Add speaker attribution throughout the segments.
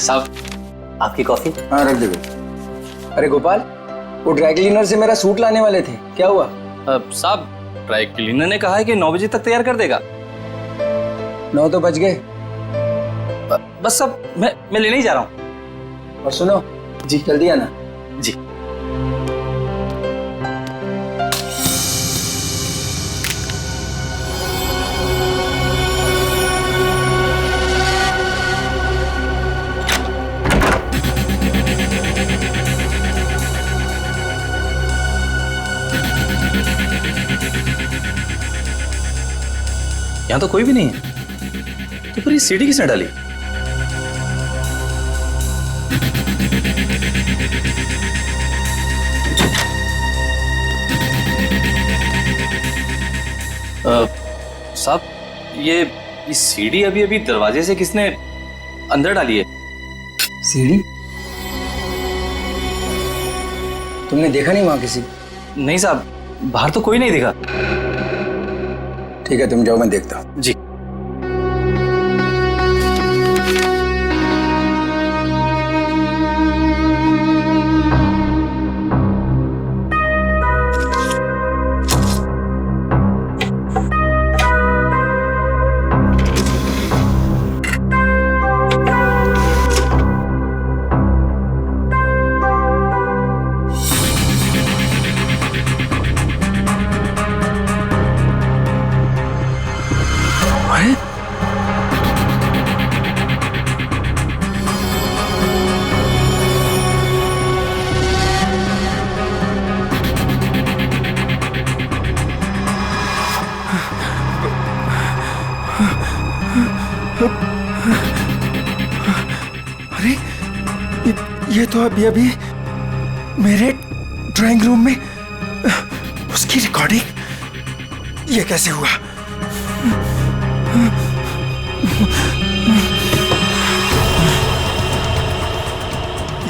Speaker 1: साहब आपकी कॉफी।
Speaker 2: हाँ रख दे भाई। अरे गोपाल, वो ड्राई क्लीनर से मेरा सूट लाने वाले थे, क्या हुआ?
Speaker 1: साहब ड्राई क्लीनर ने कहा है कि 9 बजे तक तैयार कर देगा।
Speaker 2: 9 तो बज गए।
Speaker 1: बस साहब मैं लेने ही जा रहा हूँ।
Speaker 2: और सुनो जी, जल्दी आना
Speaker 1: जी। यहाँ तो कोई भी नहीं है, तो फिर ये सीढ़ी किसने डाली? साहब ये सीढ़ी अभी अभी दरवाजे से किसने अंदर डाली है?
Speaker 2: सीढ़ी? तुमने देखा नहीं वहां किसी?
Speaker 1: नहीं साहब, बाहर तो कोई नहीं दिखा।
Speaker 2: ठीक है तुम जाओ, मैं देखता हूँ।
Speaker 1: जी।
Speaker 3: अरे ये तो अभी मेरे ड्राइंग रूम में उसकी रिकॉर्डिंग, ये कैसे हुआ?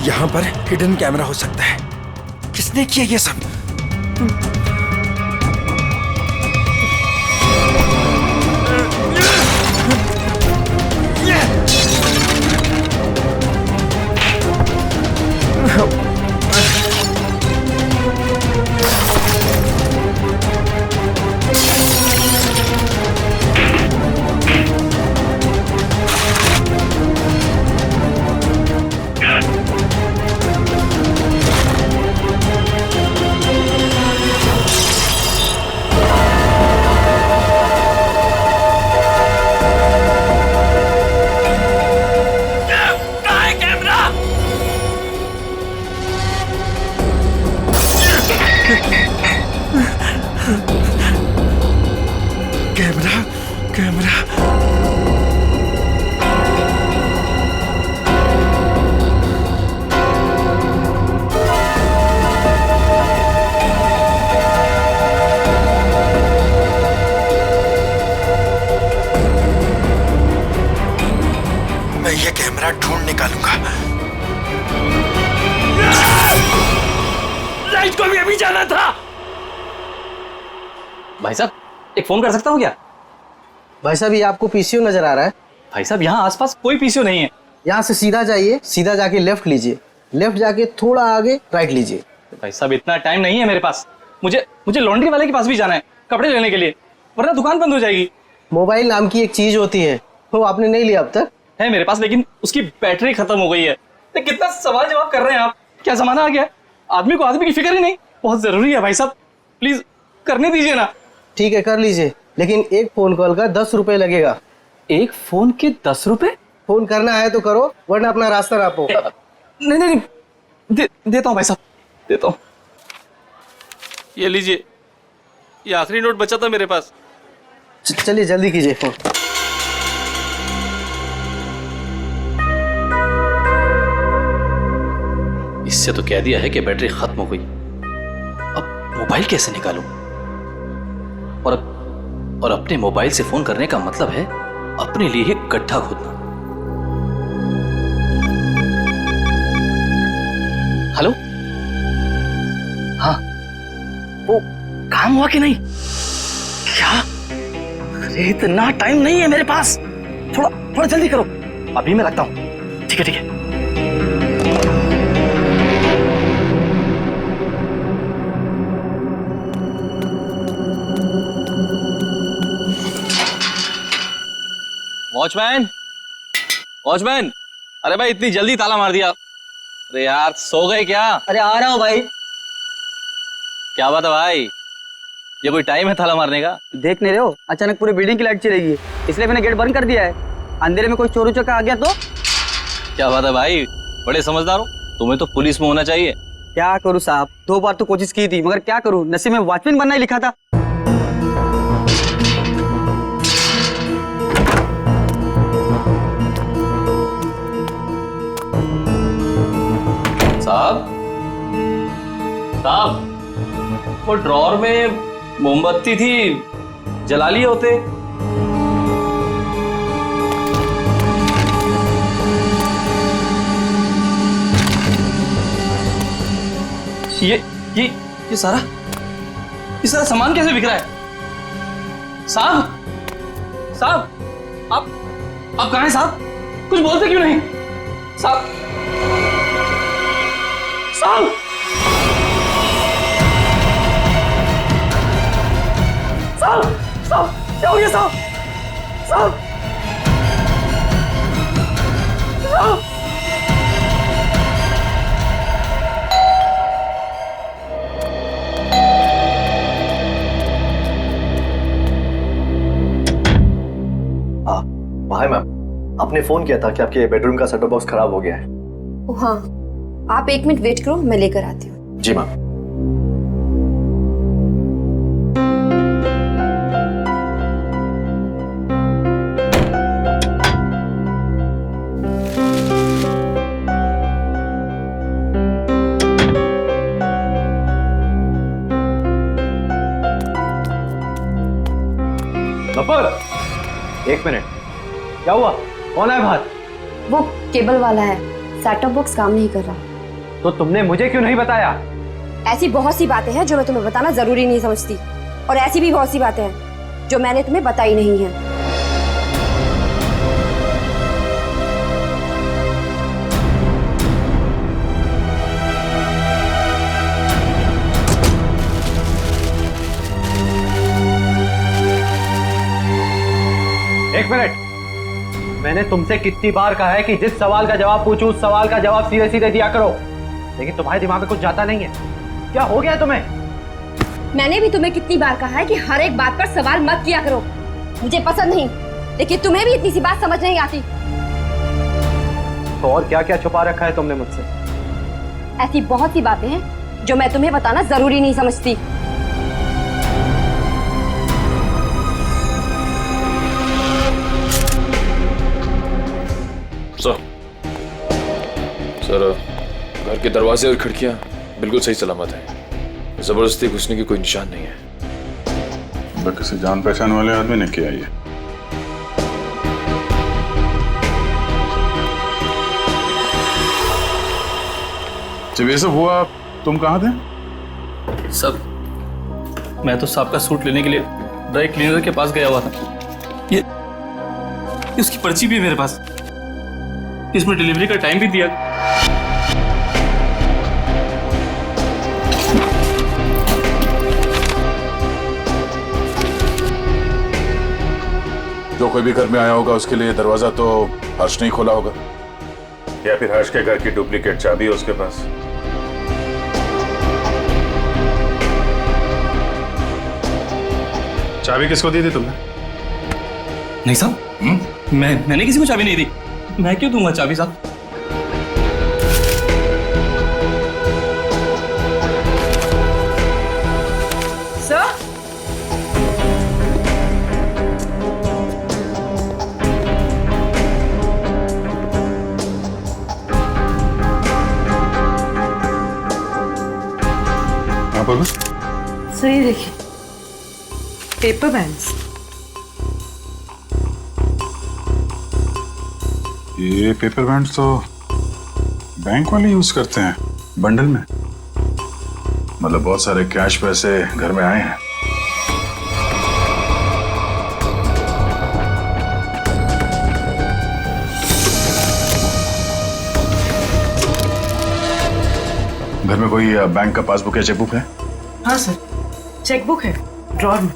Speaker 3: यहां पर हिडन कैमरा हो सकता है। किसने किया ये सब? कैमरा मैं ये कैमरा ढूंढ निकालूंगा।
Speaker 1: लाइट को भी अभी जाना था। भाई साहब एक फोन कर सकता हूँ क्या?
Speaker 4: भाई साहब ये आपको पीसीओ नजर आ रहा है?
Speaker 1: भाई साहब यहाँ आसपास कोई पीसीओ नहीं है।
Speaker 4: यहाँ से सीधा जाइए, सीधा जाके लेफ्ट लीजिए, लेफ्ट जाके थोड़ा आगे राइट लीजिए।
Speaker 1: भाई साहब इतना टाइम नहीं है मेरे पास। मुझे लॉन्ड्री वाले के पास भी जाना है कपड़े लेने के लिए, वरना दुकान बंद हो जाएगी।
Speaker 4: मोबाइल नाम की एक चीज होती है, वो आपने नहीं लिया अब तक?
Speaker 1: है मेरे पास, लेकिन उसकी बैटरी खत्म हो गई है। तो कितना सवाल जवाब कर रहे हैं आप? क्या जमाना आ गया, आदमी को आदमी की फिक्र ही नहीं। बहुत जरूरी है भाई साहब, प्लीज करने दीजिए ना।
Speaker 4: ठीक है कर लीजिए, लेकिन एक फोन कॉल का 10 रुपए लगेगा।
Speaker 1: एक फोन के 10 रुपए?
Speaker 4: फोन करना है तो करो, वरना अपना रास्ता नापो।
Speaker 1: नहीं, देता हूँ भाई साहब, देता हूँ। ये लीजिए, ये आखिरी नोट बचा था मेरे पास।
Speaker 4: चलिए जल्दी कीजिए फोन।
Speaker 1: इससे तो कह दिया है कि बैटरी खत्म हो गई। अब मोबाइल कैसे निकालूं? और अपने मोबाइल से फोन करने का मतलब है अपने लिए ही गड्ढा खोदना। हेलो, हाँ, वो काम हुआ कि नहीं? क्या? अरे इतना टाइम नहीं है मेरे पास, थोड़ा जल्दी करो। अभी मैं रखता हूं। ठीक है। वॉचमैन, वॉचमैन, अरे भाई इतनी जल्दी ताला मार दिया। अरे यार सो गए क्या?
Speaker 4: अरे आ रहा हूँ भाई।
Speaker 1: क्या बात है भाई, ये कोई टाइम है ताला मारने का?
Speaker 5: देख नहीं रहे हो, अचानक पूरी बिल्डिंग की लाइट चलेगी, इसलिए मैंने गेट बंद कर दिया है। अंधेरे में कोई चोर उचक्का आ गया तो?
Speaker 1: क्या बात है भाई, बड़े समझदार हो। तुम्हें तो पुलिस में होना चाहिए।
Speaker 5: क्या करूँ साहब, 2 बार तो कोशिश की थी, मगर क्या करूँ, नसीब में वॉचमैन बनना ही लिखा था।
Speaker 1: साहब, साहब, वो ड्रॉर में मोमबत्ती थी, जला लिए होते। ये सारा सामान कैसे बिक रहा है? साहब, साहब, आप कहाँ हैं साहब? कुछ बोलते क्यों नहीं? साहब, साहब, साहब, साहब, क्या हो गया साहब? साहब, साहब,
Speaker 6: हाय मैम, आपने फोन किया था कि आपके बेडरूम का सेटअप बॉक्स खराब हो गया है।
Speaker 7: हाँ, आप 1 मिनट वेट करो, मैं लेकर आती हूँ।
Speaker 6: जी मैम।
Speaker 5: एक मिनट, क्या हुआ? कौन है बाहर?
Speaker 7: वो केबल वाला है, सेटअप बॉक्स काम नहीं कर रहा।
Speaker 5: तो तुमने मुझे क्यों नहीं बताया?
Speaker 7: ऐसी बहुत सी बातें हैं जो मैं तुम्हें बताना जरूरी नहीं समझती, और ऐसी भी बहुत सी बातें हैं जो मैंने तुम्हें बताई नहीं है।
Speaker 5: एक मिनट, मैंने तुमसे कितनी बार कहा है कि जिस सवाल का जवाब पूछूं उस सवाल का जवाब सीधे सीधे दिया करो, लेकिन तुम्हारे दिमाग में कुछ जाता नहीं है। क्या हो गया तुम्हें?
Speaker 7: मैंने भी तुम्हें कितनी बार कहा है कि हर एक बात पर सवाल मत किया करो, मुझे पसंद नहीं, लेकिन तुम्हें भी इतनी सी बात समझ नहीं आती।
Speaker 5: तो और क्या क्या छुपा रखा है तुमने मुझसे?
Speaker 7: ऐसी बहुत सी बातें हैं जो मैं तुम्हें बताना जरूरी नहीं समझती।
Speaker 8: सर, घर के दरवाजे और खिड़कियां बिल्कुल सही सलामत हैं। जबरदस्ती घुसने की कोई निशान नहीं है।
Speaker 9: किसी जान पहचान वाले आदमी ने किया ये। जब ये सब हुआ तुम कहाँ थे?
Speaker 1: सब, मैं तो साहब का सूट लेने के लिए ड्राई क्लीनर के पास गया हुआ था। ये उसकी पर्ची भी है मेरे पास, इसमें डिलीवरी का टाइम भी दिया।
Speaker 9: जो कोई भी घर में आया होगा उसके लिए दरवाजा तो हर्ष नहीं खोला होगा, या फिर हर्ष के घर की डुप्लीकेट चाबी है उसके पास। चाबी किसको दी थी तुमने?
Speaker 1: नहीं साहब, मैंने किसी को चाबी नहीं दी। मैं क्यों दूंगा चाबी साहब?
Speaker 7: सर,
Speaker 9: हाँ बोलो।
Speaker 10: सर ये देखिए, पेपर बैंड्स।
Speaker 9: ये पेपर बैंड्स तो बैंक वाले यूज करते हैं बंडल में, मतलब बहुत सारे कैश पैसे घर में आए हैं। घर में कोई बैंक का पासबुक या चेकबुक है?
Speaker 10: हाँ सर, चेकबुक है ड्रॉर में।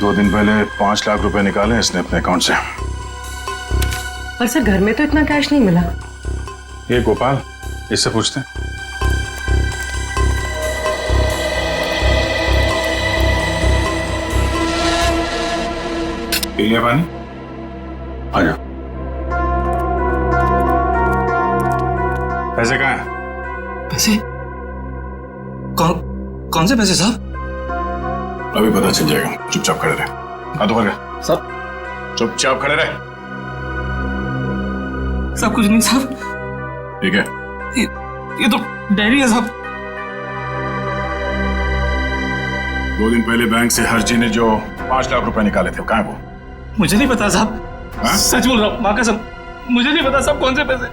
Speaker 9: दो दिन पहले 5 लाख रुपए निकाले इसने अपने अकाउंट से।
Speaker 10: पर सर घर में तो इतना कैश नहीं मिला।
Speaker 9: ये गोपाल, इससे पूछते हैं। पी लिया पानी? आ जाओ। पैसे कहाँ हैं?
Speaker 1: पैसे? कौन से पैसे साहब?
Speaker 9: अभी पता चल जाएगा, चुपचाप खड़े रहे। हाथ ऊपर कर।
Speaker 1: साहब
Speaker 9: चुपचाप खड़े रहे।
Speaker 1: सब कुछ नहीं साहब,
Speaker 9: ठीक है?
Speaker 1: ये तो डायरी है साहब।
Speaker 9: 2 दिन पहले बैंक से हर्जी ने जो 5 लाख रुपए निकाले थे, कहाँ है वो?
Speaker 1: मुझे नहीं पता साहब।
Speaker 9: हाँ?
Speaker 1: सच बोल रहा हूँ, माँ कसम, मुझे नहीं पता साहब कौन से पैसे।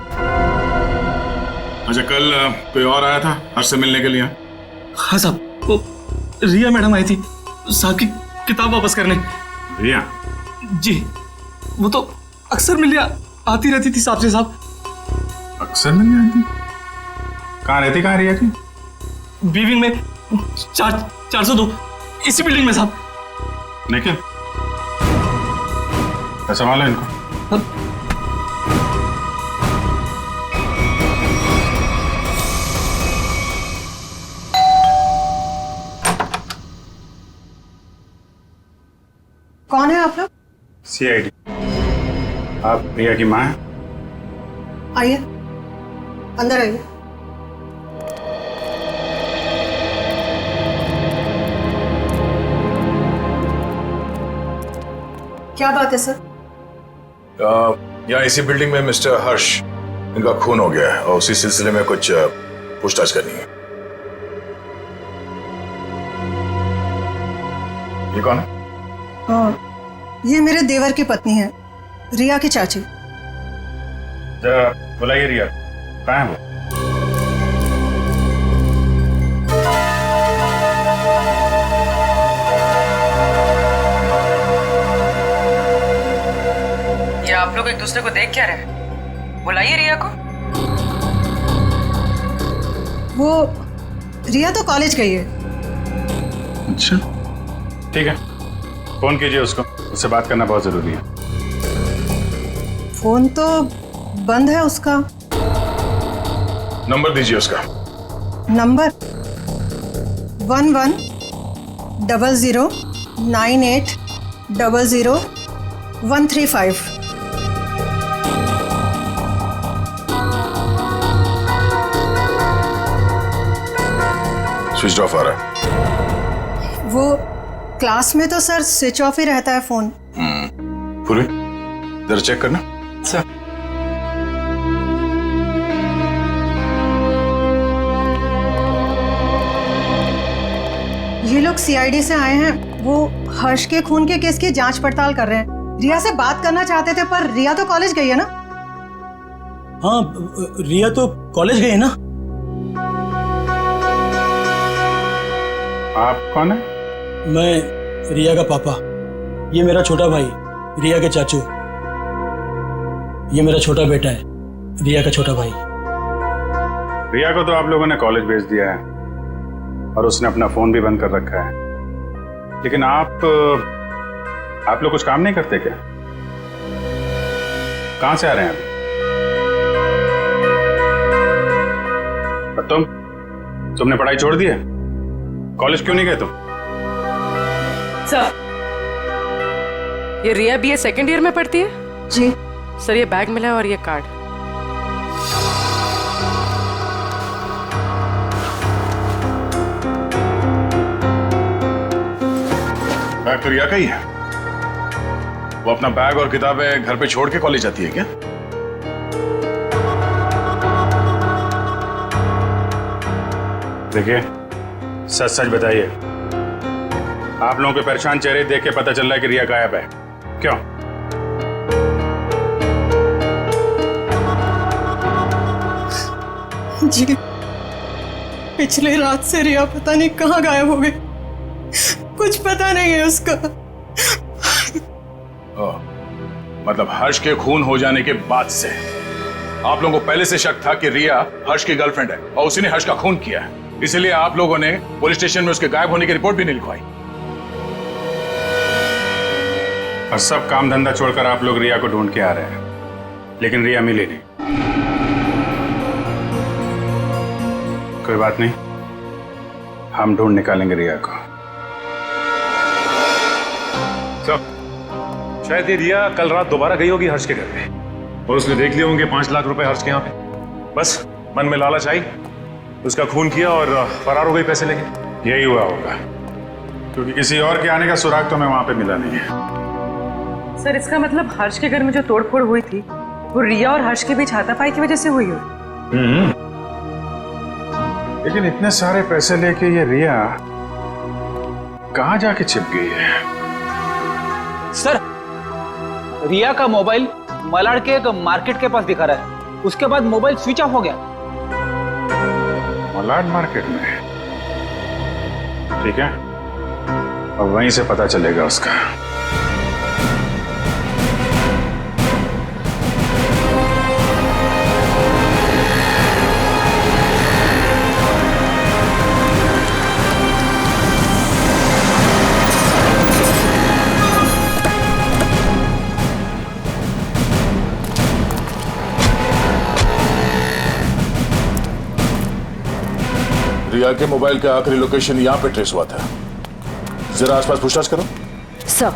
Speaker 9: अच्छा, कल कोई और आया था हर्ष से मिलने के लिए?
Speaker 1: हाँ साहब, वो रिया मैडम आई थी साहब की किताब वापस करने।
Speaker 9: रिया?
Speaker 1: जी, वो तो अक्सर मिलने आती रहती थी साहब से साहब।
Speaker 9: अक्सर मिलने आती? कहाँ रहती, कहाँ रिया की?
Speaker 1: बी विंग में 402, इसी बिल्डिंग में साहब।
Speaker 9: निखिल, संभालो इनको।
Speaker 10: कौन है आप लोग?
Speaker 9: CID। आप रिया की माँ हैं?
Speaker 10: आइए, अंदर आइए। क्या बात है सर?
Speaker 9: यहाँ इसी बिल्डिंग में मिस्टर हर्ष, इनका खून हो गया है और उसी सिलसिले में कुछ पूछताछ करनी है। ये कौन है?
Speaker 10: ये मेरे देवर की पत्नी है, रिया की चाची।
Speaker 9: जरा बुलाइए रिया, कहाँ है वो?
Speaker 10: ये आप लोग एक दूसरे को देख क्या रहे? बुलाइए रिया को। वो रिया तो कॉलेज गई है।
Speaker 9: अच्छा, ठीक है, फोन कीजिए उसको, उससे बात करना बहुत जरूरी है।
Speaker 10: फोन तो बंद है उसका।
Speaker 9: नंबर दीजिए उसका।
Speaker 10: नंबर 110098000135।
Speaker 9: स्विच ऑफ आ रहा है।
Speaker 10: वो क्लास में तो सर स्विच ऑफ ही रहता है फोन।
Speaker 9: पूरी जरा चेक करना।
Speaker 1: सर
Speaker 10: ये लोग CID से आए हैं, वो हर्ष के खून के केस की जांच पड़ताल कर रहे हैं। रिया से बात करना चाहते थे, पर रिया तो कॉलेज गई है ना।
Speaker 1: हाँ, रिया तो कॉलेज गई है ना।
Speaker 9: आप कौन है?
Speaker 1: मैं रिया का पापा, ये मेरा छोटा भाई रिया के चाचू, ये मेरा छोटा बेटा है रिया का छोटा भाई।
Speaker 9: रिया को तो आप लोगों ने कॉलेज भेज दिया है और उसने अपना फोन भी बंद कर रखा है, लेकिन आप लोग कुछ काम नहीं करते क्या? कहां से आ रहे हैं अभी? और तुमने पढ़ाई छोड़ दी है? कॉलेज क्यों नहीं गए तुम?
Speaker 10: सर,
Speaker 11: ये रिया BA सेकेंड ईयर में पढ़ती है?
Speaker 10: जी
Speaker 11: सर, ये बैग मिला है और ये कार्ड।
Speaker 9: बैग तो रिया का ही है। वो अपना बैग और किताबें घर पे छोड़ के कॉलेज जाती है क्या? देखिए, सच सच बताइए, आप लोगों के परेशान चेहरे देख के पता चल रहा है कि रिया गायब है। क्यों?
Speaker 10: जी, पिछले रात से रिया पता नहीं कहाँ गायब हो गई। कुछ पता नहीं है उसका।
Speaker 9: मतलब हर्ष के खून हो जाने के बाद से आप लोगों को पहले से शक था कि रिया हर्ष की गर्लफ्रेंड है और उसी ने हर्ष का खून किया है, इसलिए आप लोगों ने पुलिस स्टेशन में उसके गायब होने की रिपोर्ट भी नहीं लिखवाई। और सब काम धंधा छोड़कर आप लोग रिया को ढूंढ के आ रहे हैं, लेकिन रिया मिली नहीं। कोई बात नहीं, हम ढूंढ निकालेंगे रिया को।
Speaker 12: शायद ये रिया कल रात दोबारा गई होगी हर्ष के घर पे और उसने देख लिए होंगे 5 लाख रुपए हर्ष के यहाँ पे। बस मन में लालच आई, उसका खून किया और फरार हो गई पैसे लेके।
Speaker 9: यही हुआ होगा, क्योंकि किसी और के आने का सुराग तो हमें वहां पे मिला नहीं है।
Speaker 11: सर इसका मतलब हर्ष के घर में जो तोड़फोड़ हुई थी वो रिया और हर्ष के बीच हाथापाई की वजह से हुई हो।
Speaker 9: लेकिन इतने सारे पैसे लेके ये रिया कहाँ जाके छिप गई है?
Speaker 1: सर रिया का मोबाइल मलाड के एक मार्केट के पास दिखा रहा है, उसके बाद मोबाइल स्विच ऑफ हो गया।
Speaker 9: मलाड मार्केट में? ठीक है, अब वहीं से पता चलेगा उसका।
Speaker 8: रिया के मोबाइल का आखिरी लोकेशन यहाँ पे ट्रेस हुआ था। जरा आसपास पूछताछ करो।
Speaker 11: सर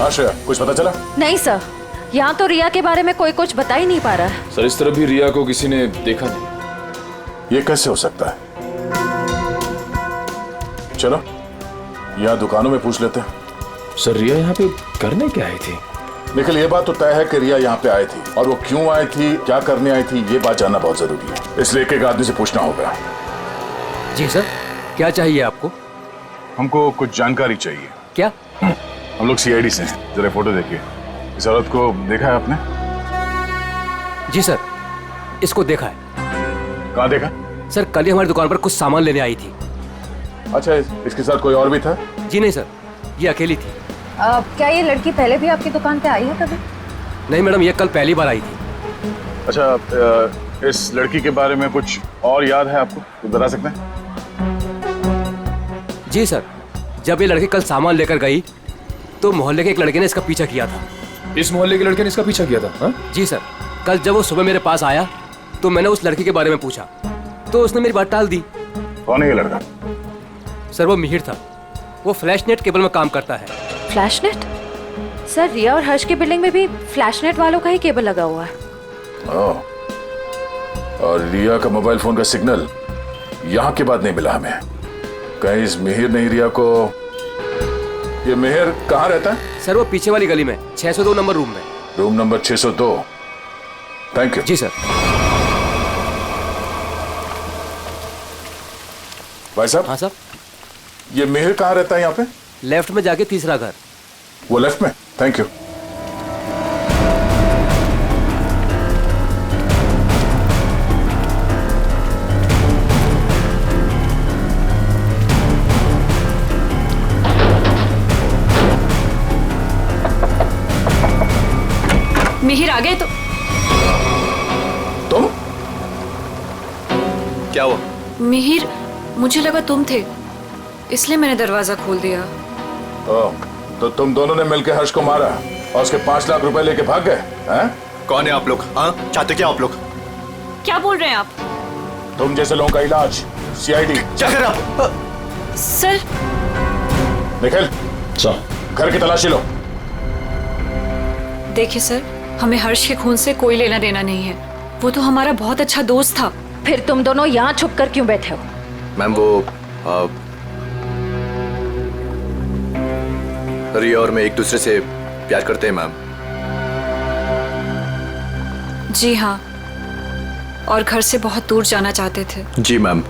Speaker 8: आश्रया, कुछ पता चला?
Speaker 11: नहीं सर, यहाँ तो रिया के बारे में कोई कुछ बता ही नहीं पा रहा है।
Speaker 8: सर इस तरह भी रिया को किसी ने देखा नहीं। ये कैसे हो सकता है? चलो यहाँ दुकानों में पूछ लेते हैं। सर रिया यहाँ पे करने क्या आई थी? निखिल, ये बात तो तय है कि रिया यहाँ पे आई थी, और वो क्यों आई थी, क्या करने आई थी, ये बात जानना बहुत जरूरी है। इसलिए एक एक आदमी से पूछना होगा।
Speaker 5: जी सर, क्या चाहिए आपको?
Speaker 9: हमको कुछ जानकारी चाहिए।
Speaker 5: क्या?
Speaker 9: हम लोग सीआईडी से। जरा फोटो देखिए, इस औरत को देखा है आपने?
Speaker 5: जी सर, इसको देखा है।
Speaker 9: कहाँ देखा?
Speaker 5: सर कल ही हमारी दुकान पर कुछ सामान लेने आई थी।
Speaker 8: अच्छा, इसके साथ कोई और भी था?
Speaker 5: जी नहीं सर, ये अकेली थी।
Speaker 7: क्या ये लड़की पहले भी आपकी दुकान पे आई है कभी?
Speaker 5: नहीं मैडम, ये कल पहली बार आई थी।
Speaker 9: अच्छा, इस लड़की के बारे में कुछ और याद है आपको? तो बता सकते हैं?
Speaker 5: जी सर, जब ये लड़की कल सामान लेकर गई तो मोहल्ले के एक लड़के ने इसका पीछा किया था।
Speaker 8: इस मोहल्ले के लड़के ने इसका पीछा किया था? हा?
Speaker 5: जी सर, कल जब वो सुबह मेरे पास आया तो मैंने उस लड़की के बारे में पूछा तो उसने मेरी बात टाल दी।
Speaker 9: कौन है ये लड़का?
Speaker 5: सर वो मिहिर था, वो फ्लैशनेट केबल में काम करता है।
Speaker 11: फ्लैशनेट? सर रिया और हर्ष की बिल्डिंग में भी फ्लैशनेट वालों का ही केबल लगा हुआ है।
Speaker 8: और रिया का मोबाइल फोन का सिग्नल यहाँ के बाद नहीं मिला हमें। कहीं इस मिहिर ने रिया को... ये मिहिर कहाँ रहता है?
Speaker 5: सर वो पीछे वाली गली में 602 नंबर रूम में।
Speaker 8: Room number 602। Thank you.
Speaker 5: जी सर।
Speaker 8: भाई साहब।
Speaker 5: हाँ सर।
Speaker 8: ये मिहिर कहाँ रहता है यहाँ पे?
Speaker 5: लेफ्ट में जाके तीसरा घर।
Speaker 8: वो लेफ्ट में? Thank you.
Speaker 11: मिहिर आ गए तो...
Speaker 8: तुम?
Speaker 6: क्या हुआ?
Speaker 11: मिहिर, मुझे लगा तुम थे, इसलिए मैंने दरवाजा खोल दिया।
Speaker 8: तो तुम दोनों ने मिलकर हर्ष को मारा और उसके 5 लाख रुपए लेके भाग गए? हैं?
Speaker 6: कौन है आप लोग? हाँ, चाहते क्या आप लोग?
Speaker 11: क्या बोल रहे हैं आप?
Speaker 8: तुम जैसे लोगों का इलाज सीआईडी।
Speaker 6: क्या कर आप?
Speaker 11: सर।
Speaker 8: निखिल, घर की तलाशी लो।
Speaker 11: देखिए सर, हमें हर्ष के खून से कोई लेना देना नहीं है, वो तो हमारा बहुत अच्छा दोस्त था। फिर तुम दोनों यहाँ छुप कर क्यों बैठे हो?
Speaker 6: मैम वो रिया और मैं एक दूसरे से प्यार करते हैं मैम।
Speaker 13: जी हाँ, और घर से बहुत दूर जाना चाहते थे।
Speaker 6: जी मैम।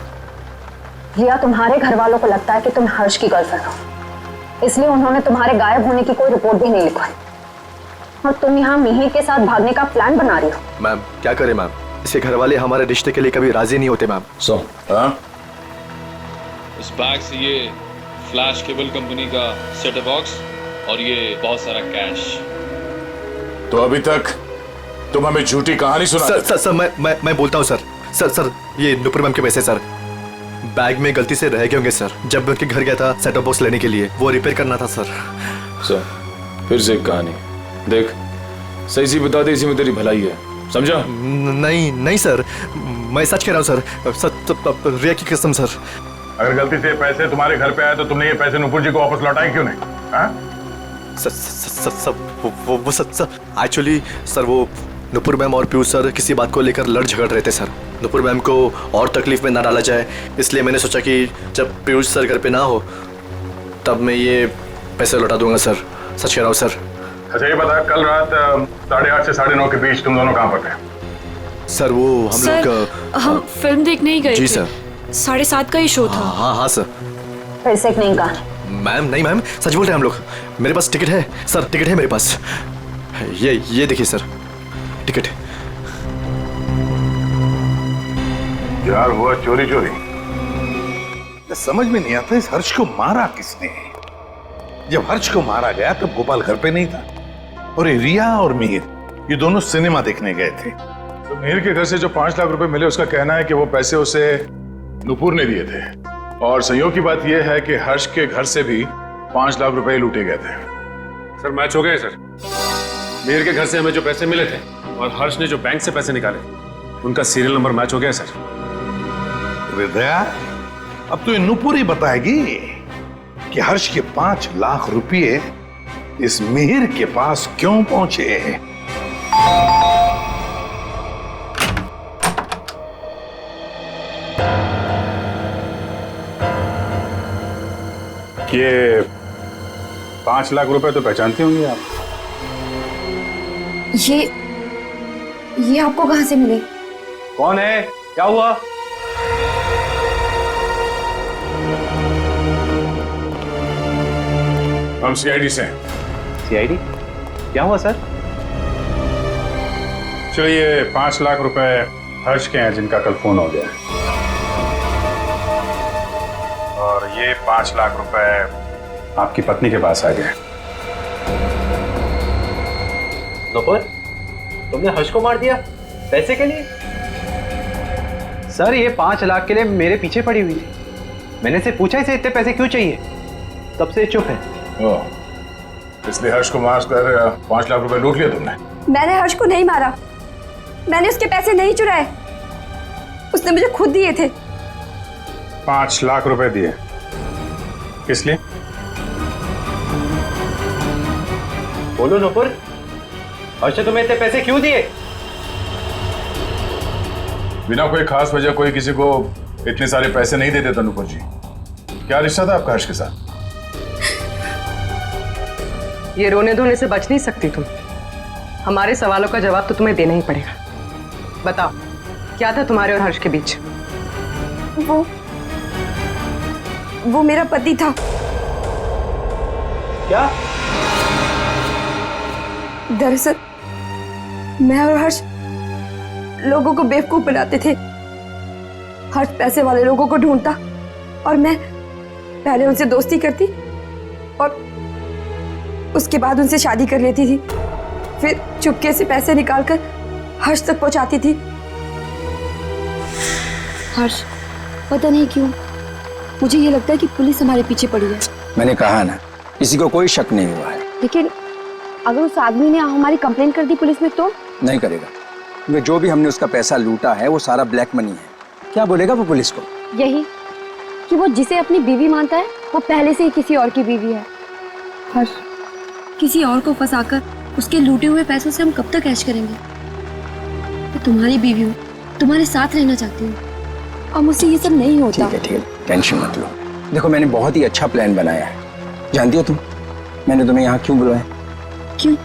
Speaker 14: रिया, तुम्हारे घर वालों को लगता है कि तुम हर्ष की गर्लफ्रेंड हो, इसलिए उन्होंने तुम्हारे गायब होने की कोई रिपोर्ट भी नहीं लिखवाई और तुम यहाँ मिहिर के साथ भागने का प्लान बना रही हो।
Speaker 6: मैम क्या करें मैम, इसके घर वाले हमारे रिश्ते के लिए कभी राजी नहीं होते मैम।
Speaker 15: इस बैग से ये फ्लैश केबल कंपनी का सेट बॉक्स और ये बहुत सारा कैश।
Speaker 8: तो अभी तक तुम हमें झूठी कहानी सुना।
Speaker 6: सर मैं बोलता हूँ सर, ये नुपुर मैम के पैसे सर बैग में गलती से रह गए होंगे सर। जब मैं उनके घर गया था सेट बॉक्स लेने के लिए, वो रिपेयर करना था सर।
Speaker 12: फिर से एक कहानी देख, सही सी बता दे, इसी में तेरी भलाई है, समझा?
Speaker 6: नहीं सर, मैं सच कह रहा हूँ सर, रिया की कसम सर।
Speaker 9: अगर गलती से पैसे तुम्हारे घर पे आए तो तुमने ये पैसे नुपुर जी को वापस लौटाए क्यों नहीं?
Speaker 6: एक्चुअली सर वो नुपुर मैम और पीयूष सर किसी बात को लेकर लड़ झगड़ रहे थे सर। नुपुर मैम को और तकलीफ में ना डाला जाए, इसलिए मैंने सोचा कि जब पीयूष सर घर पे ना हो तब मैं ये पैसे लौटा दूंगा सर। सच कह रहा हूँ सर।
Speaker 9: अच्छा ये बता, कल रात 8:30 से 9:30 के बीच तुम दोनों कहाँ पर थे?
Speaker 6: सर वो हम लोग
Speaker 13: हम फिल्म देखने ही गए
Speaker 6: जी
Speaker 13: थे।
Speaker 6: सर।
Speaker 13: 7:30 का ही शो था।
Speaker 6: हाँ सर।
Speaker 14: फिर से नहीं कहा
Speaker 6: मैम, नहीं मैम, सच बोल रहे हैं हम लोग। मेरे पास टिकट है सर, टिकट है मेरे पास। ये देखिए सर, टिकट।
Speaker 9: यार हुआ चोरी। समझ में नहीं आता इस हर्ष को मारा किसने। जब हर्ष को मारा गया तब गोपाल घर पे नहीं था और रिया और मिहिर ये दोनों सिनेमा देखने गए थे।
Speaker 8: तो मिहिर के घर से जो 5 लाख रुपए मिले, उसका कहना है कि वो पैसे उसे नुपुर ने दिए थे। और संयोग की बात यह है कि हर्ष के घर से भी 5 लाख रुपए लूटे गए थे।
Speaker 12: सर मैच हो गए सर। मिहिर के घर से हमें जो पैसे मिले थे और हर्ष ने जो बैंक से पैसे निकाले, उनका सीरियल नंबर मैच हो गया सर।
Speaker 9: हृदया, अब तो ये नुपुर ही बताएगी कि हर्ष के 5 लाख रुपए इस मिहिर के पास क्यों पहुंचे। ये 5 लाख रुपए तो पहचानती होंगी आप।
Speaker 7: ये आपको कहां से मिले?
Speaker 5: कौन है, क्या हुआ?
Speaker 8: हम सीआईडी से।
Speaker 5: सीआईडी? क्या हुआ सर?
Speaker 9: चलिए 5 लाख रुपए हर्ष के हैं जिनका कल फोन हो गया, और ये 5 लाख रुपए आपकी पत्नी के पास आ गए।
Speaker 5: नुपुर, तुमने हर्ष को मार दिया पैसे के लिए? सर ये 5 लाख के लिए मेरे पीछे पड़ी हुई थी। मैंने से पूछा इसे इतने पैसे क्यों चाहिए, तब से चुप है।
Speaker 9: इसलिए हर्ष को मार कर 5 लाख रुपए लूट लिया तुमने?
Speaker 7: मैंने हर्ष को नहीं मारा, मैंने उसके पैसे नहीं चुराए, उसने मुझे खुद दिए थे।
Speaker 9: 5 लाख रुपए दिए किस लिए?
Speaker 5: बोलो नुपुर, हर्ष ने तुम्हें इतने पैसे क्यों दिए?
Speaker 9: बिना कोई खास वजह कोई किसी को इतने सारे पैसे नहीं दे देता नुपुर जी। क्या रिश्ता था आपका हर्ष के साथ?
Speaker 11: ये रोने धोने से बच नहीं सकती तुम। हमारे सवालों का जवाब तो तुम्हें देना ही पड़ेगा। बताओ, क्या था तुम्हारे और हर्ष के बीच?
Speaker 7: वो मेरा पति था।
Speaker 5: क्या?
Speaker 7: दरअसल मैं और हर्ष लोगों को बेवकूफ बनाते थे। हर्ष पैसे वाले लोगों को ढूंढता और मैं पहले उनसे दोस्ती करती और उसके बाद उनसे शादी कर लेती थी। फिर चुपके से पैसे निकालकर हर्ष तक पहुंचाती थी।
Speaker 16: हर्ष, पता नहीं क्यों मुझे ये लगता है कि पुलिस हमारे पीछे पड़ी है।
Speaker 2: मैंने कहा ना, किसी को कोई शक नहीं हुआ है।
Speaker 16: लेकिन अगर उस आदमी ने हमारी कंप्लेंट कर दी पुलिस में तो?
Speaker 2: नहीं करेगा, क्योंकि जो भी हमने उसका पैसा लूटा है वो सारा ब्लैक मनी है। क्या बोलेगा वो पुलिस को?
Speaker 16: यही कि वो जिसे अपनी बीवी मानता है वो पहले से ही किसी और की बीवी है। हर्ष, किसी और को फंसाकर उसके लूटे हुए पैसों से हम कब तक ऐश करेंगे? मैं तुम्हारी बीवी हूँ, तुम्हारे साथ रहना चाहती हूँ और मुझसे ये सब नहीं होता।
Speaker 2: ठीक है, टेंशन मत लो। देखो मैंने बहुत ही अच्छा प्लान बनाया है, जानती हो तुम? मैंने तुम्हें यहाँ क्यों बुलाया?
Speaker 16: क्यों?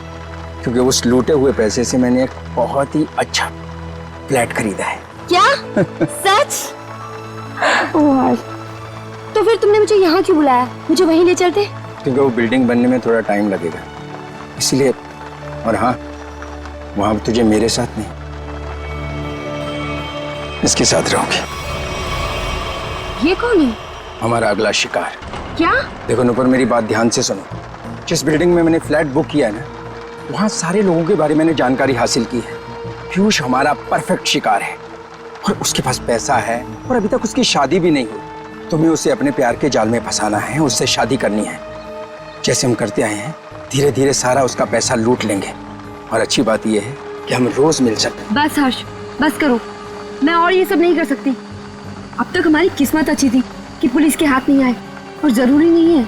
Speaker 2: क्योंकि उस लूटे हुए पैसे से मैंने एक बहुत ही अच्छा फ्लैट खरीदा है।
Speaker 16: क्या? सच? ओह हर्ष, तो फिर तुमने मुझे यहाँ क्यों बुलाया? मुझे वहीं ले चलते।
Speaker 2: क्योंकि वो बिल्डिंग बनने में थोड़ा टाइम लगेगा इसलिए। और हाँ, वहां तुझे मेरे साथ नहीं, इसके साथ रहोगे।
Speaker 16: ये कौन है?
Speaker 2: हमारा अगला शिकार।
Speaker 16: क्या?
Speaker 2: देखो नुपुर, मेरी बात ध्यान से सुनो। जिस बिल्डिंग में मैंने फ्लैट बुक किया है ना, वहां सारे लोगों के बारे में मैंने जानकारी हासिल की है। पीयूष हमारा परफेक्ट शिकार है और उसके पास पैसा है और अभी तक उसकी शादी भी नहीं हुई। तुम्हें उसे अपने प्यार के जाल में फंसाना है, उससे शादी करनी है। जैसे हम करते आए हैं, धीरे धीरे सारा उसका पैसा लूट लेंगे। और अच्छी बात यह है कि हम रोज मिल सकते।
Speaker 16: बस हर्ष, बस करो। मैं और ये सब नहीं कर सकती। अब तक हमारी किस्मत अच्छी थी कि पुलिस के हाथ नहीं आए, और जरूरी नहीं है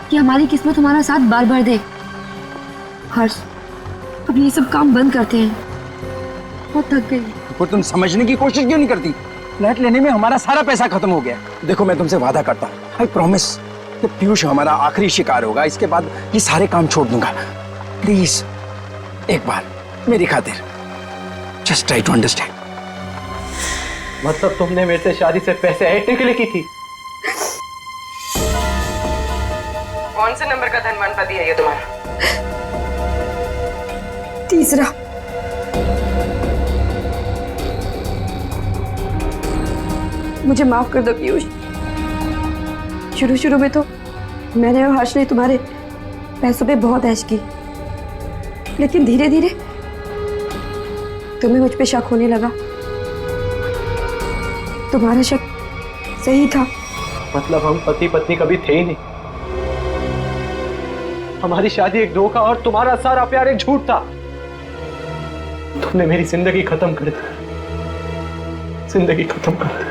Speaker 16: कि हमारी किस्मत हमारा साथ बार बार दे। हर्ष, अब ये सब काम बंद करते हैं। बहुत थक गई।
Speaker 2: और तुम समझने की कोशिश क्यों नहीं करती? फ्लैट लेने में हमारा सारा पैसा खत्म हो गया। देखो, मैं तुमसे वादा करता हूँ, आई प्रॉमिस, कि पीयूष हमारा आखिरी शिकार होगा। इसके बाद ये सारे काम छोड़ दूंगा। प्लीज एक बार मेरी खातिर, जस्ट ट्राई टू अंडरस्टैंड।
Speaker 5: मतलब तुमने मेरे से शादी से पैसे ऐंठने के लिए की थी?
Speaker 11: कौन से नंबर का धनवान पति है ये तुम्हारा?
Speaker 7: तीसरा। मुझे माफ कर दो पीयूष। शुरू शुरू में तो मैंने और हर्ष ने तुम्हारे पैसों पे बहुत ऐश की, लेकिन धीरे धीरे तुम्हें मुझ पे शक होने लगा। तुम्हारा शक सही था।
Speaker 5: मतलब हम पति पत्नी कभी थे ही नहीं। हमारी शादी एक धोखा और तुम्हारा सारा प्यार एक झूठ था। तुमने मेरी जिंदगी खत्म कर दी, जिंदगी खत्म कर दी।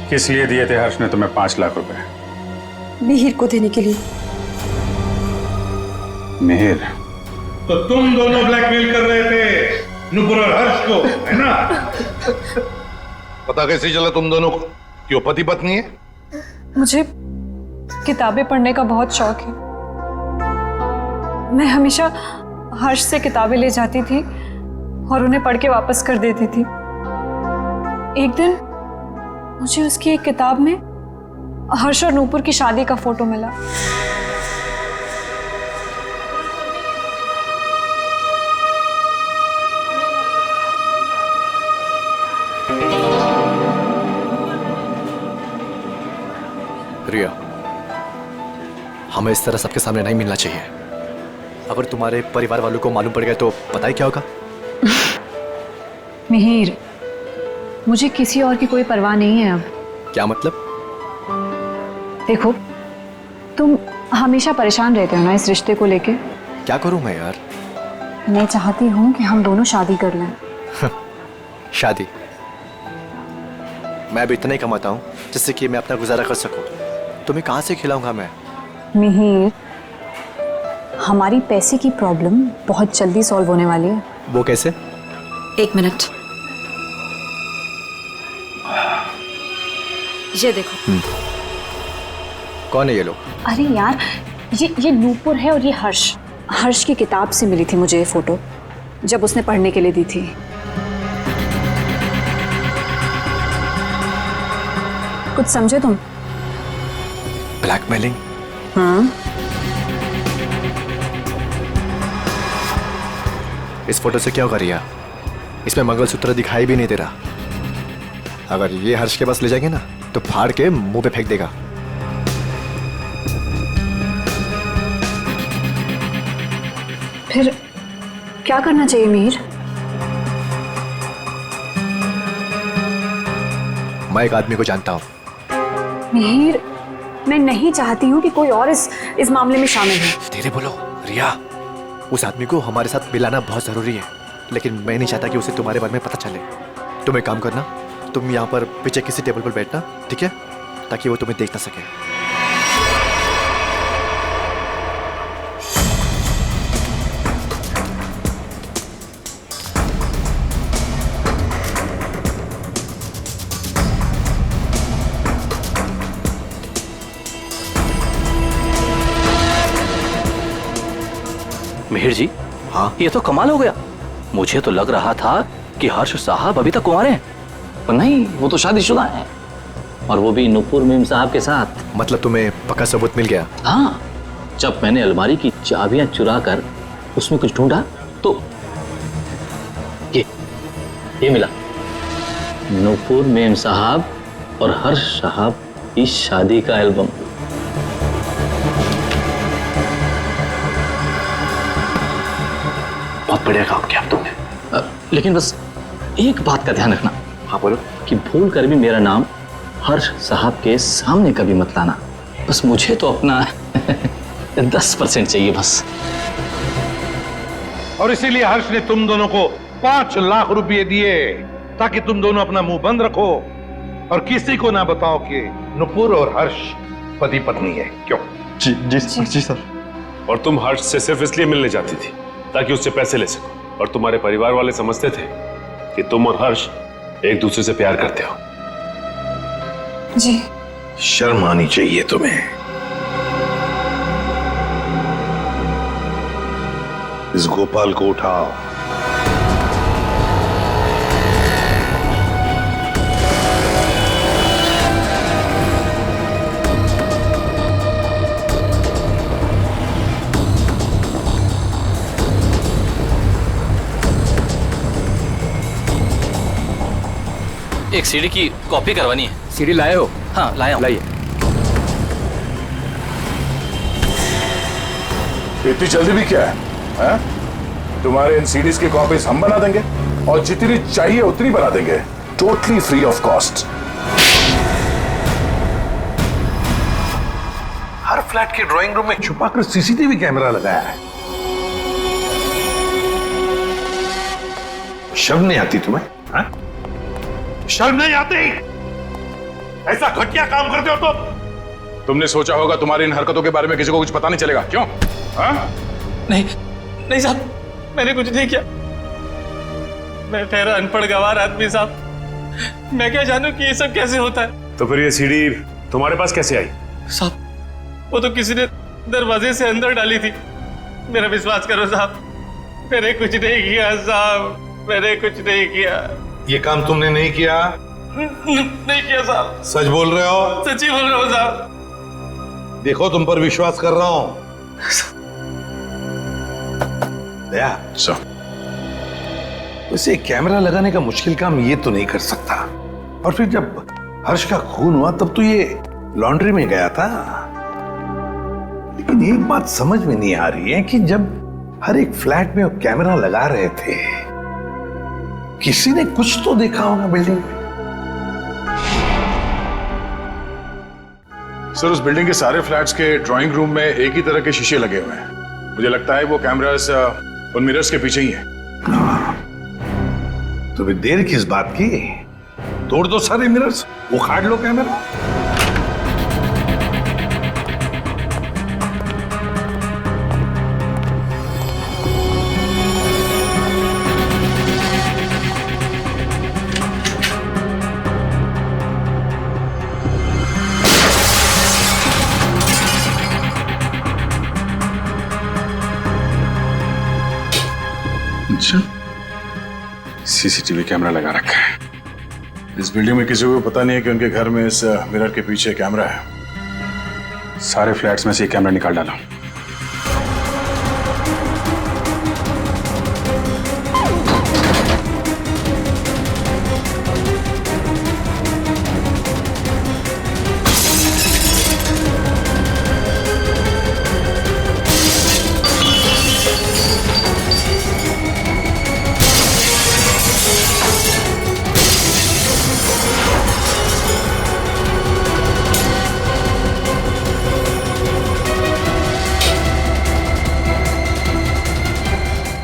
Speaker 9: किस लिए दिए थे हर्ष ने तुम्हें 5 लाख रुपए?
Speaker 7: मिहिर को देने के लिए।
Speaker 9: मिहिर?
Speaker 12: तो तुम दोनों ब्लैकमेल कर रहे थे नुपुर और हर्ष को, है ना?
Speaker 8: पता कैसे चला तुम दोनों को? क्यों पति पत्नी है?
Speaker 17: मुझे किताबें पढ़ने का बहुत शौक है। मैं हमेशा हर्ष से किताबें ले जाती थी और उन्हें पढ़ के वापस कर देती थी। एक दिन मुझे उसकी एक किताब में हर्ष और नूपुर की शादी का फोटो मिला।
Speaker 6: रिया, हमें इस तरह सबके सामने नहीं मिलना चाहिए। अगर तुम्हारे परिवार वालों को मालूम पड़ गया तो पता ही क्या होगा।
Speaker 17: मिहिर, मुझे किसी और की कोई परवाह नहीं है अब।
Speaker 6: क्या मतलब?
Speaker 17: देखो, तुम हमेशा परेशान रहते हो ना इस रिश्ते को लेके।
Speaker 6: क्या करूं मैं यार?
Speaker 17: मैं चाहती हूँ कि हम दोनों शादी कर लें।
Speaker 6: शादी? मैं भी इतना ही कमाता हूँ जिससे कि मैं अपना गुजारा कर सकूं। तुम्हें कहाँ से खिलाऊंगा मैं?
Speaker 17: मिहिर, हमारी पैसे की प्रॉब्लम बहुत जल्दी सॉल्व होने वाली है।
Speaker 6: वो कैसे?
Speaker 13: 1 मिनट, ये देखो।
Speaker 6: कौन है ये लोग?
Speaker 17: अरे यार, ये नूपुर है और ये हर्ष। हर्ष की किताब से मिली थी मुझे ये फोटो, जब उसने पढ़ने के लिए दी थी। कुछ समझे तुम?
Speaker 6: ब्लैकमेलिंग?
Speaker 17: हाँ।
Speaker 6: इस फोटो से क्या होगा रिया? इसमें मंगलसूत्र दिखाई भी नहीं दे रहा। अगर ये हर्ष के पास ले जाएंगे ना तो फाड़ के मुंह पे फेंक देगा।
Speaker 17: फिर क्या करना चाहिए मिहिर?
Speaker 6: मैं एक आदमी को जानता हूँ।
Speaker 17: मिहिर, मैं नहीं चाहती हूँ कि कोई और इस मामले में शामिल हो।
Speaker 6: धीरे बोलो रिया। उस आदमी को हमारे साथ मिलाना बहुत जरूरी है, लेकिन मैं नहीं चाहता कि उसे तुम्हारे बारे में पता चले। तुम एक काम करना, तुम यहाँ पर पीछे किसी टेबल पर बैठना, ठीक है? ताकि वो तुम्हें देख ना सके।
Speaker 1: मिहिर जी, हाँ ये तो कमाल हो गया। मुझे तो लग रहा था कि हर्ष साहब अभी तक कुंवारे हैं, पर नहीं, वो तो शादीशुदा हैं, और वो भी नूपुर मीम साहब के साथ।
Speaker 6: मतलब तुम्हें पक्का सबूत मिल गया?
Speaker 1: हाँ, जब मैंने अलमारी की चाबियां चुरा कर उसमें कुछ ढूंढा तो ये मिला। नूपुर मीम साहब और हर्ष साहब की शादी का एल्बम। बहुत बढ़िया काम किया तुमने। लेकिन बस एक बात का ध्यान रखना। हाँ बोलो। कि भूल कर भी मेरा नाम हर्ष साहब के सामने कभी मत लाना। बस मुझे तो अपना 10% चाहिए बस।
Speaker 18: और इसीलिए हर्ष ने तुम दोनों को 5 लाख रुपए दिए ताकि तुम दोनों अपना मुंह बंद रखो और किसी को ना बताओ कि नुपुर और हर्ष पति पत्नी है। क्यों?
Speaker 12: जी जी जी सर। और तुम हर्ष से सिर्फ इसलिए मिलने जाती थी ताकि उससे पैसे ले सको, और तुम्हारे परिवार वाले समझते थे कि तुम और हर्ष एक दूसरे से प्यार करते हो।
Speaker 17: जी।
Speaker 18: शर्म आनी चाहिए तुम्हें। इस गोपाल को उठाओ।
Speaker 1: एक सीडी की कॉपी करवानी है।
Speaker 2: सीडी लाए हो?
Speaker 1: हाँ लाया हूं।
Speaker 2: लाइए।
Speaker 8: इतनी जल्दी भी क्या है? तुम्हारे इन सीडीज की कॉपीज हम बना देंगे और जितनी चाहिए उतनी बना देंगे, totally free of cost.
Speaker 18: Her flat के ड्राइंग रूम में छुपाकर सीसीटीवी कैमरा लगाया है। शर्म नहीं आती तुम्हें? हाँ? शर्म नहीं आती? ऐसा घटिया काम करते हो
Speaker 9: तुमने सोचा होगा तुम्हारी इन हरकतों के बारे में किसी को कुछ पता नहीं चलेगा, क्यों? हाँ?
Speaker 1: नहीं साहब, मैंने कुछ नहीं किया। मैं ठहरा अनपढ़ गवार आदमी साहब, मैं क्या जानूं कि ये सब कैसे होता है।
Speaker 12: तो फिर ये सीडी तुम्हारे पास कैसे आई?
Speaker 1: साहब, वो तो किसी ने दरवाजे से अंदर डाली थी। मेरा विश्वास करो साहब, मैंने कुछ नहीं किया साहब, मैंने कुछ नहीं किया।
Speaker 18: ये काम तुमने नहीं किया?
Speaker 1: नहीं किया साहब।
Speaker 18: सच बोल रहे हो?
Speaker 1: सच्ची बोल रहा हूँ साहब।
Speaker 18: देखो तुम पर विश्वास कर रहा हूं। दया वैसे कैमरा लगाने का मुश्किल काम ये तो नहीं कर सकता। और फिर जब हर्ष का खून हुआ तब तो ये लॉन्ड्री में गया था। लेकिन एक बात समझ में नहीं आ रही है कि जब हर एक फ्लैट में वो कैमरा लगा रहे थे, किसी ने कुछ तो देखा होगा बिल्डिंग में।
Speaker 9: सर, उस बिल्डिंग के सारे फ्लैट्स के ड्राइंग रूम में एक ही तरह के शीशे लगे हुए हैं। मुझे लगता है वो कैमरास उन मिरर्स के पीछे ही है।
Speaker 18: तो फिर देर किस बात की? तोड़ दो सारे मिरर्स, उखाड़ लो कैमरा।
Speaker 9: अच्छा, सीसीटीवी कैमरा लगा रखा है। इस बिल्डिंग में किसी को पता नहीं है कि उनके घर में इस मिरर के पीछे कैमरा है। सारे फ्लैट्स में से कैमरा निकाल डाला।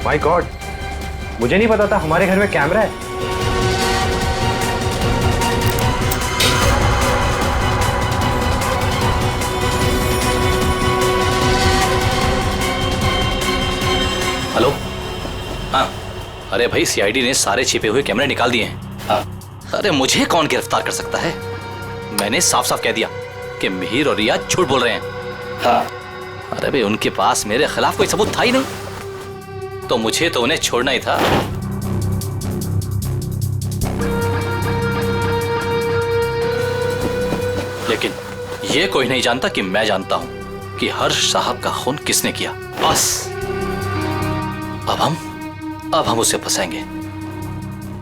Speaker 5: माय गॉड, मुझे नहीं पता था हमारे घर में कैमरा है।
Speaker 1: हेलो। हाँ, अरे भाई, सीआईडी ने सारे छिपे हुए कैमरे निकाल दिए हैं। हाँ। अरे मुझे कौन गिरफ्तार कर सकता है? मैंने साफ साफ कह दिया कि मिहिर और रिया झूठ बोल रहे हैं। हाँ। अरे भाई, उनके पास मेरे खिलाफ कोई सबूत था ही नहीं। तो मुझे तो उन्हें छोड़ना ही था। लेकिन ये कोई नहीं जानता कि मैं जानता हूं कि हर्ष साहब का खून किसने किया। बस अब हम उसे फंसाएंगे।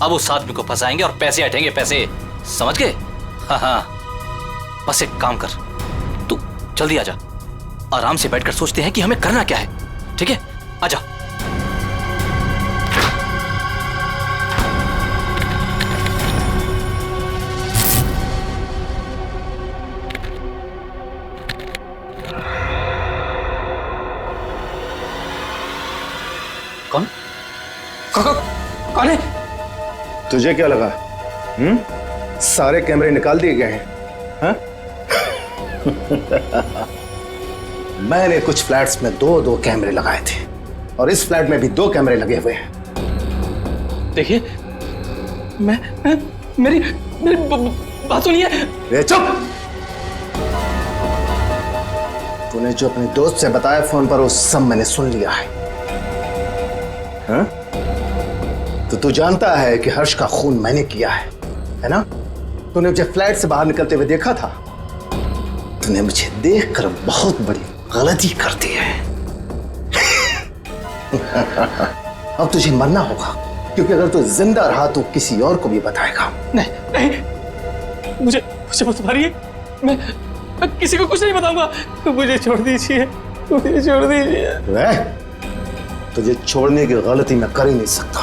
Speaker 1: अब उस आदमी को फंसाएंगे और पैसे हटेंगे, पैसे, समझ गए? हाँ हाँ, बस एक काम कर, तू जल्दी आजा। आराम से बैठकर सोचते हैं कि हमें करना क्या है। ठीक है, आजा। कौन कौन है?
Speaker 19: तुझे क्या लगा? सारे कैमरे निकाल दिए गए हैं? हाँ? मैंने कुछ फ्लैट्स में दो कैमरे लगाए थे और इस फ्लैट में भी 2 कैमरे लगे हुए हैं।
Speaker 1: देखिए, मेरी बात सुनिए।
Speaker 19: चुप! तूने जो अपने दोस्त से बताया फोन पर वो सब मैंने सुन लिया है। हाँ? तो तू जानता है कि हर्ष का खून मैंने किया है ना? तूने मुझे फ्लैट से बाहर निकलते हुए देखा था। तूने मुझे देखकर बहुत बड़ी गलती कर दी है। अब तुझे मरना होगा, क्योंकि अगर तू जिंदा रहा तो किसी और को भी बताएगा।
Speaker 1: नहीं, मुझे मत मारिए। मैं किसी को कुछ नहीं बताऊंगा। मुझे छोड़ दीजिए, मुझे छोड़ दीजिए।
Speaker 19: तुझे छोड़ने की गलती मैं कर ही नहीं सकता।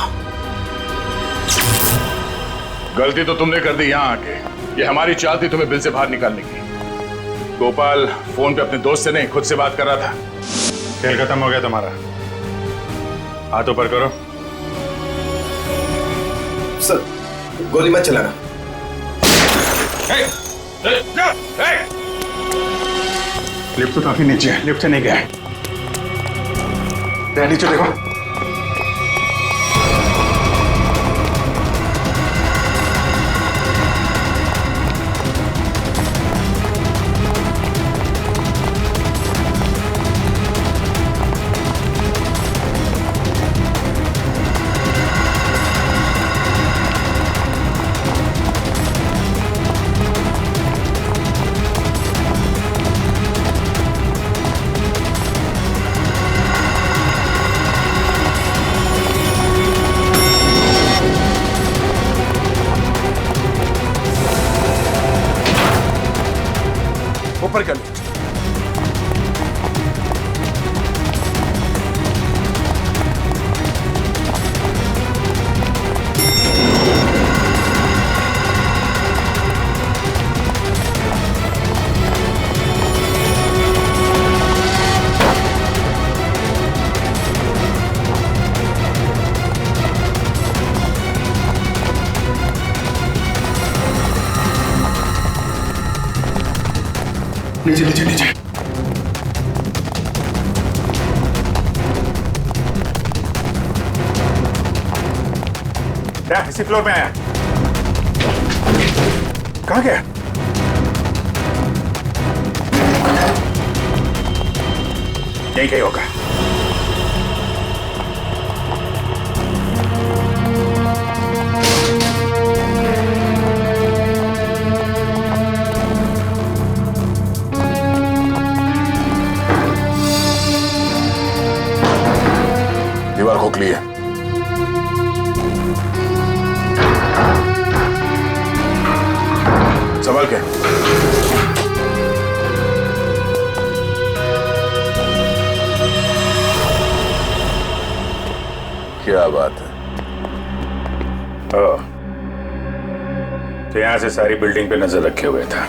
Speaker 9: गलती तो तुमने कर दी यहाँ आके। ये हमारी चाल थी तुम्हें बिल से बाहर निकालने की। गोपाल फोन पे अपने दोस्त से नहीं, खुद से बात कर रहा था। खेल खत्म हो गया तुम्हारा। हाथ ऊपर करो।
Speaker 19: सर, गोली मत चलाना।
Speaker 9: लिफ्ट तो काफी नीचे है, लिफ्ट से नहीं गया। नीचे देखो।
Speaker 3: ऊपर कर लो।
Speaker 9: नीचे नीचे नीचे। क्या इसी फ्लोर में आया? कहाँ गया? यहीं कहीं होगा।
Speaker 8: दीवार खोखली है।
Speaker 9: संभाल के।
Speaker 8: क्या बात है?
Speaker 9: तो यहां से सारी बिल्डिंग पे नजर रखे हुए था।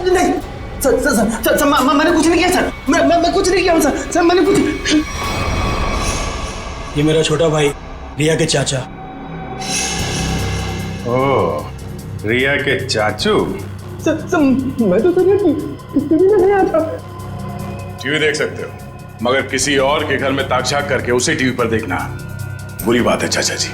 Speaker 4: नहीं सर, मैंने कुछ नहीं किया सर। मैं कुछ नहीं किया हूँ सर, मैंने कुछ।
Speaker 20: ये मेरा छोटा भाई रिया के चाचा।
Speaker 9: ओह, रिया के चाचू।
Speaker 4: मैं तो नहीं आता।
Speaker 9: टीवी देख सकते हो, मगर किसी और के घर में ताक-झाक करके उसे टीवी पर देखना बुरी बात है चाचा जी।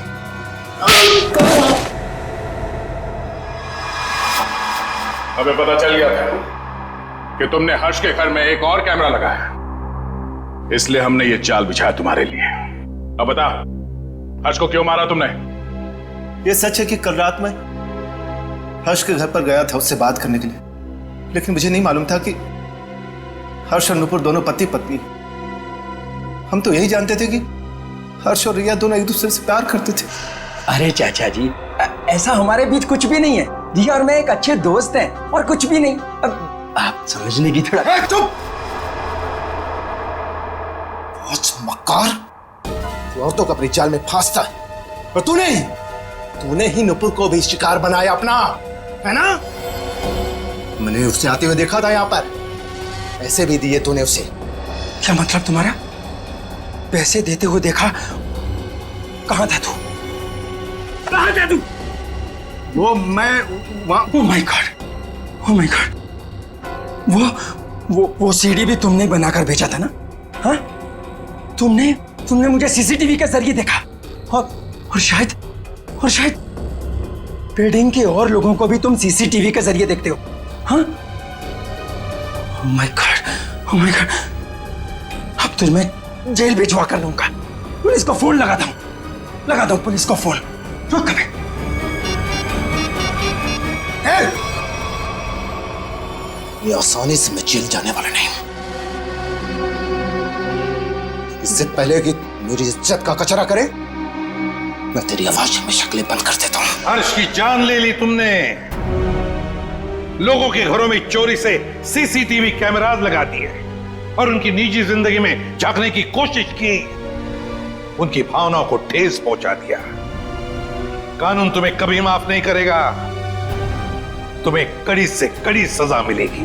Speaker 9: हमें पता चल गया था कि तुमने हर्ष के घर में एक और कैमरा लगाया, इसलिए हमने ये चाल बिछाया तुम्हारे लिए। अब बता, हर्ष को क्यों मारा तुमने?
Speaker 19: ये सच है कि कल रात में हर्ष के घर पर गया था उससे बात करने के लिए, लेकिन मुझे नहीं मालूम था कि हर्ष और नुपुर दोनों पति पत्नी। हम तो यही जानते थे कि हर्ष और रिया दोनों एक दूसरे से प्यार करते थे।
Speaker 2: अरे चाचा जी, ऐसा हमारे बीच कुछ भी नहीं है। रिया और मैं एक अच्छे दोस्त हैं और कुछ भी नहीं। अब आप समझने की थोड़ा।
Speaker 19: चुप! बहुत मक्कार, तू औरतों को अपनी जाल में फांसता है, और तूने ही नुपुर को भी शिकार बनाया अपना, है ना? मैंने उसे आते हुए देखा था यहाँ पर, पैसे भी दिए तूने उसे।
Speaker 2: क्या मतलब तुम्हारा? पैसे देते हुए देखा? कहां था तू? कहां था तू?
Speaker 19: वो मैं
Speaker 2: वहां। Oh my God, oh my God, वो सीडी भी तुमने बनाकर भेजा था ना? हाँ, तुमने मुझे सीसीटीवी के जरिए देखा, और शायद बिल्डिंग के और लोगों को भी तुम सीसीटीवी के जरिए देखते हो। हाँ? Oh my God, oh my God, अब तो मैं जेल भिजवा कर लूंगा। पुलिस को फोन लगा दो पुलिस को फोन। रुक कभी।
Speaker 19: ये आसानी से मैं जेल जाने वाला नहीं हूं। इससे पहले कि मेरी इज्जत का कचरा करे, मैं तेरी आवाज में शक्लें बंद कर देता हूं।
Speaker 18: हर्ष की जान ले ली तुमने। लोगों के घरों में चोरी से सीसीटीवी कैमरास लगा दिए और उनकी निजी जिंदगी में झांकने की कोशिश की, उनकी भावनाओं को ठेस पहुंचा दिया। कानून तुम्हें कभी माफ नहीं करेगा, तुम्हें कड़ी से कड़ी सजा मिलेगी।